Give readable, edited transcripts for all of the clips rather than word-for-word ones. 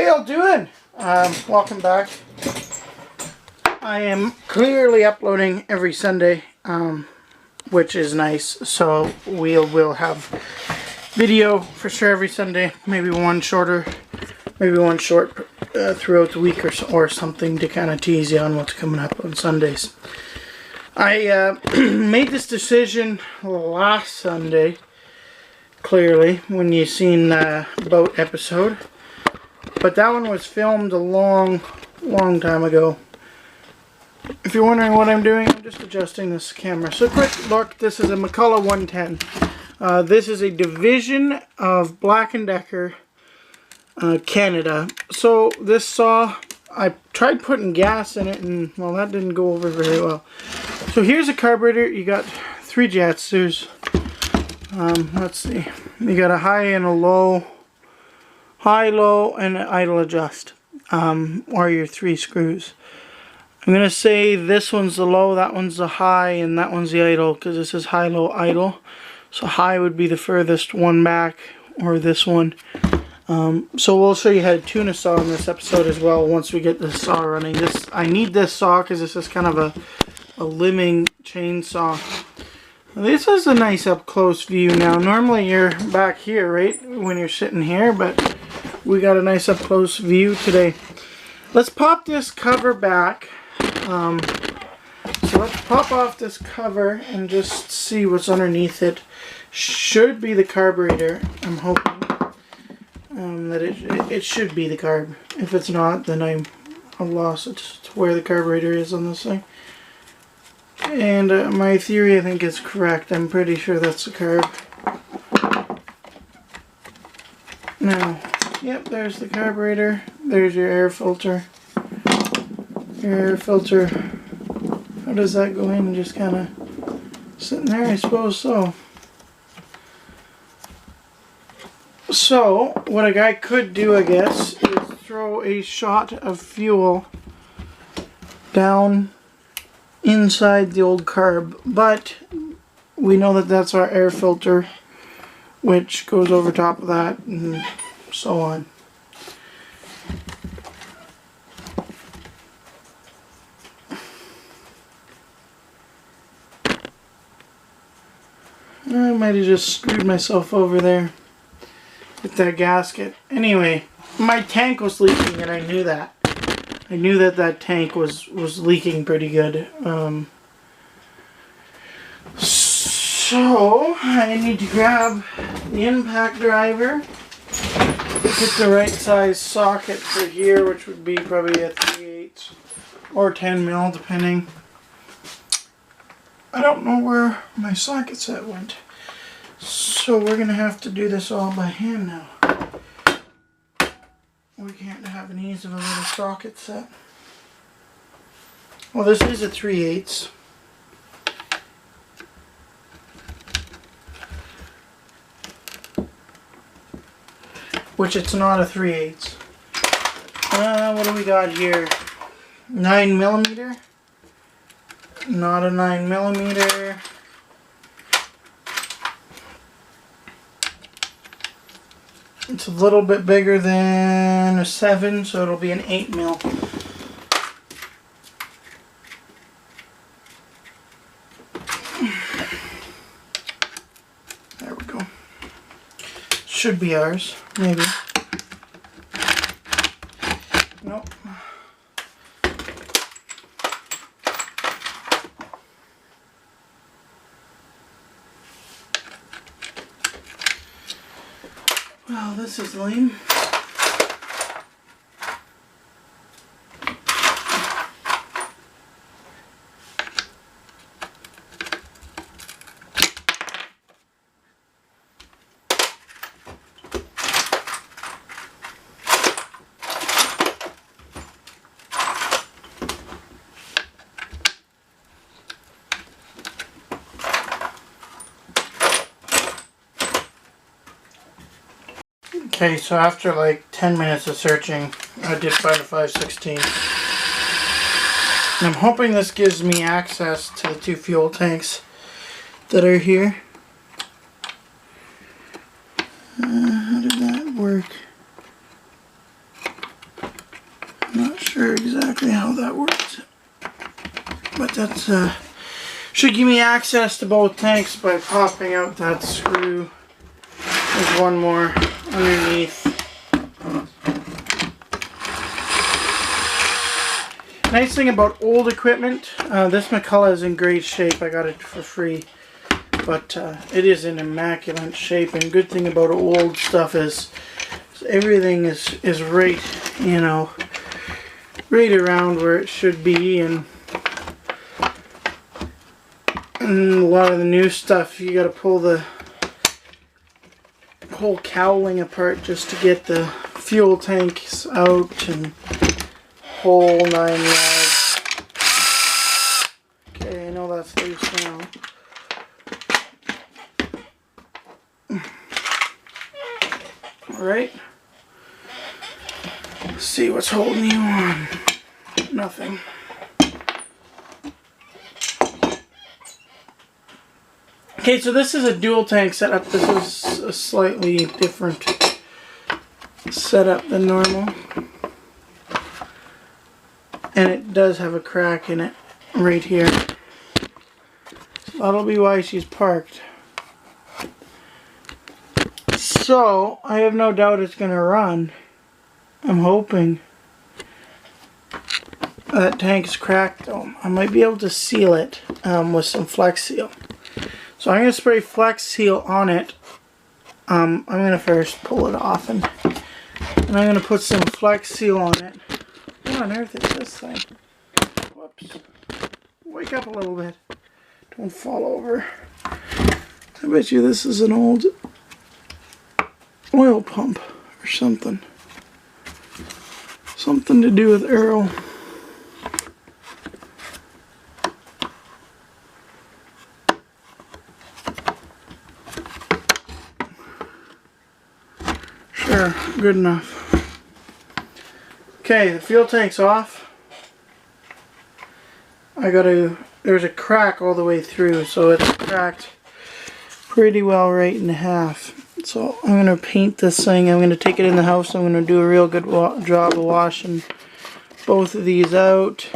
y'all doing? Welcome back. I am clearly uploading every Sunday, which is nice. So we'll have video for sure every Sunday. Maybe one shorter, maybe one short throughout the week or something to kind of tease you on what's coming up on Sundays. I made this decision last Sunday, clearly, when you seen the boat episode. But that one was filmed a long time ago. If you're wondering what I'm doing, I'm just adjusting this camera. So quick look, this is a McCulloch 110. This is a division of Black & Decker Canada. So this saw, I tried putting gas in it and, well, that didn't go over very well. So here's a carburetor. You got 3 jets. There's, let's see, you got a high and a low. High, low, and idle adjust are your 3 screws. I'm going to say this one's the low, that one's the high, and that one's the idle, because this is high, low, idle. So high would be the furthest one back, or this one. So we'll show you how to tune a saw in this episode as well once we get this saw running. I need this saw because this is kind of a limbing chainsaw. This is a nice up close view now. Normally you're back here, right, when you're sitting here, but we got a nice up close view today. Let's pop this cover back. So let's pop off this cover and just see what's underneath it. Should be the carburetor. I'm hoping that it should be the carb. If it's not, then I've lost it to where the carburetor is on this thing. And my theory, I think, is correct. I'm pretty sure that's the carb. Now, yep, there's the carburetor. There's your air filter. Your air filter. How does that go in? Just kind of sitting there, I suppose so. So, what a guy could do, I guess, is throw a shot of fuel down inside the old carb, but we know that that's our air filter, which goes over top of that and so on. I might have just screwed myself over there with that gasket. Anyway, my tank was leaking and I knew that. I knew that that tank was leaking pretty good. So I need to grab the impact driver, get the right size socket for here, which would be probably a 3/8 or 10 mil, depending. I don't know where my socket set went, so we're gonna have to do this all by hand now. We can't have an ease of a little socket set. Well, this is a 3/8. Which it's not a 3/8. What do we got here? 9mm? Not a 9mm. It's a little bit bigger than a 7, so it'll be an 8mm. There we go. Should be ours, maybe. Nope. Well, this is lame. Okay, so after like 10 minutes of searching, I did find a 5/16. And I'm hoping this gives me access to the 2 fuel tanks that are here. How did that work? sure exactly how that works, but that's should give me access to both tanks by popping out that screw. There's one more underneath. Nice thing about old equipment, this McCulloch is in great shape. I got it for free, but it is in immaculate shape. And good thing about old stuff is everything is right, you know, right around where it should be. And a lot of the new stuff, you got to pull the whole cowling apart just to get the fuel tanks out and whole 9 yards. Okay, I know that's loose now. Alright. Let's see what's holding you on. Nothing. Okay, so this is a dual tank setup. This is a slightly different setup than normal. And it does have a crack in it right here. So that'll be why she's parked. So I have no doubt it's going to run. I'm hoping. That tank's cracked though. I might be able to seal it with some Flex Seal. So I'm going to spray Flex Seal on it. I'm going to first pull it off and I'm going to put some Flex Seal on it. What on earth is this thing? Whoops. Wake up a little bit. Don't fall over. I bet you this is an old oil pump or something. Something to do with Earl. Sure, good enough. Okay, the fuel tank's off. There's a crack all the way through, so it's cracked pretty well right in half. So I'm going to paint this thing. I'm going to take it in the house. I'm going to do a real good job of washing both of these out.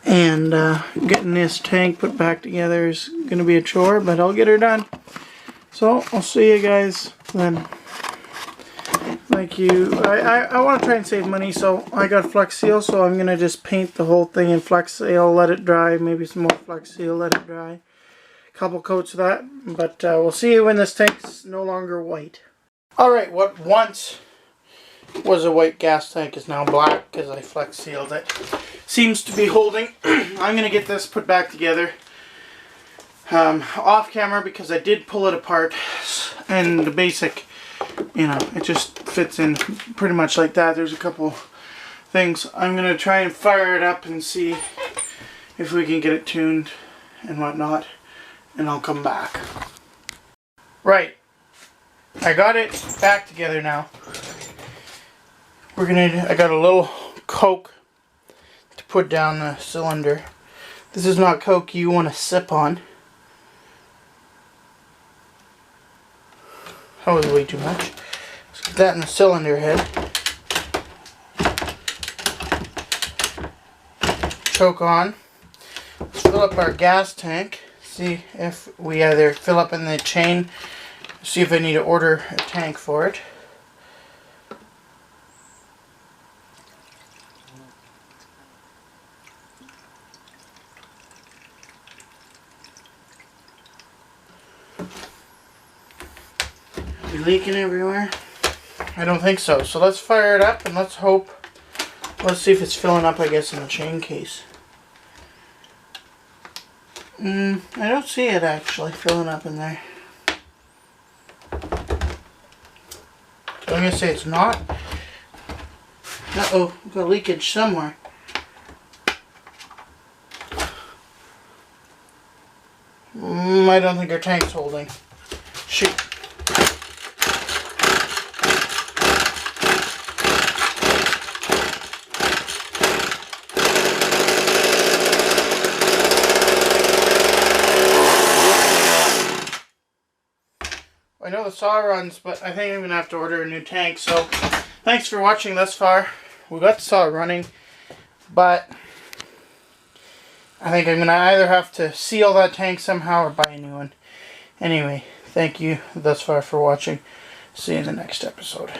And getting this tank put back together is going to be a chore, but I'll get her done. So I'll see you guys then. Thank you. I want to try and save money, so I got Flex Seal, so I'm going to just paint the whole thing in Flex Seal, let it dry, maybe some more Flex Seal, let it dry. Couple coats of that, but we'll see you when this tank's no longer white. Alright, what once was a white gas tank is now black because I Flex Sealed it. Seems to be holding. I'm going to get this put back together off camera because I did pull it apart, and the basic, you know, it just fits in pretty much like that. There's a couple things. I'm going to try and fire it up and see if we can get it tuned and whatnot, and I'll come back. Right, I got it back together now. I got a little Coke to put down the cylinder. This is not Coke you want to sip on. That was way too much. Let's get that in the cylinder head. Choke on. Let's fill up our gas tank. See if we either fill up in the chain. See if I need to order a tank for it. Leaking everywhere? I don't think so. So let's fire it up and let's hope. Let's see if it's filling up, I guess, in the chain case. I don't see it actually filling up in there. So I'm going to say it's not. Uh-oh, we've got leakage somewhere. I don't think our tank's holding. Shoot. I know how the saw runs, but I think I'm going to have to order a new tank. So, thanks for watching thus far. We got the saw running, but I think I'm going to either have to seal that tank somehow or buy a new one. Anyway, thank you thus far for watching. See you in the next episode.